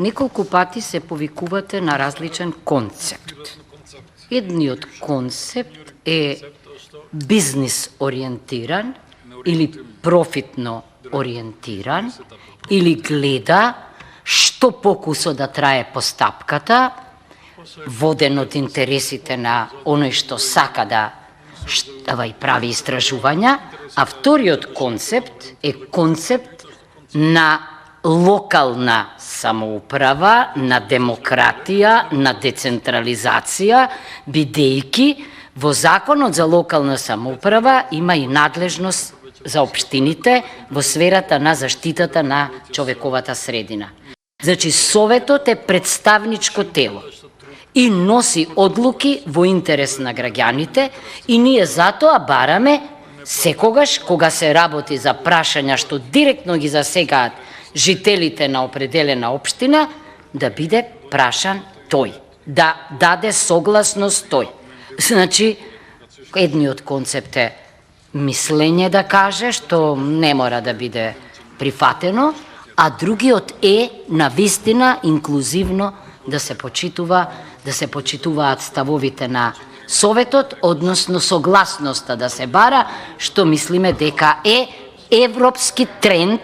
неколку пати се повикувате на различен концепт. Едниот концепт е бизнис ориентиран или профитно ориентиран, или гледа што покусо да трае постапката, воден од интересите на оној што сака да и прави истражувања, а вториот концепт е концепт на локална самоуправа, на демократија, на децентрализација, бидејќи во Законот за локална самоуправа има и надлежност за општините во сферата на заштитата на човековата средина. Значи, Советот е представничко тело и носи одлуки во интерес на граѓаните и ние затоа бараме секогаш кога се работи за прашања што директно ги засегаат жителите на определена општина, да биде прашан тој, да даде согласност тој. Значи, едниот концепт е мислење да каже, што не мора да биде прифатено, а другиот е навистина инклузивно да се почитуваат ставовите на Советот, односно согласноста да се бара, што мислиме дека е европски тренд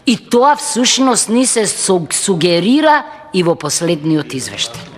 и тоа всушност ни се сугерира и во последниот извештај.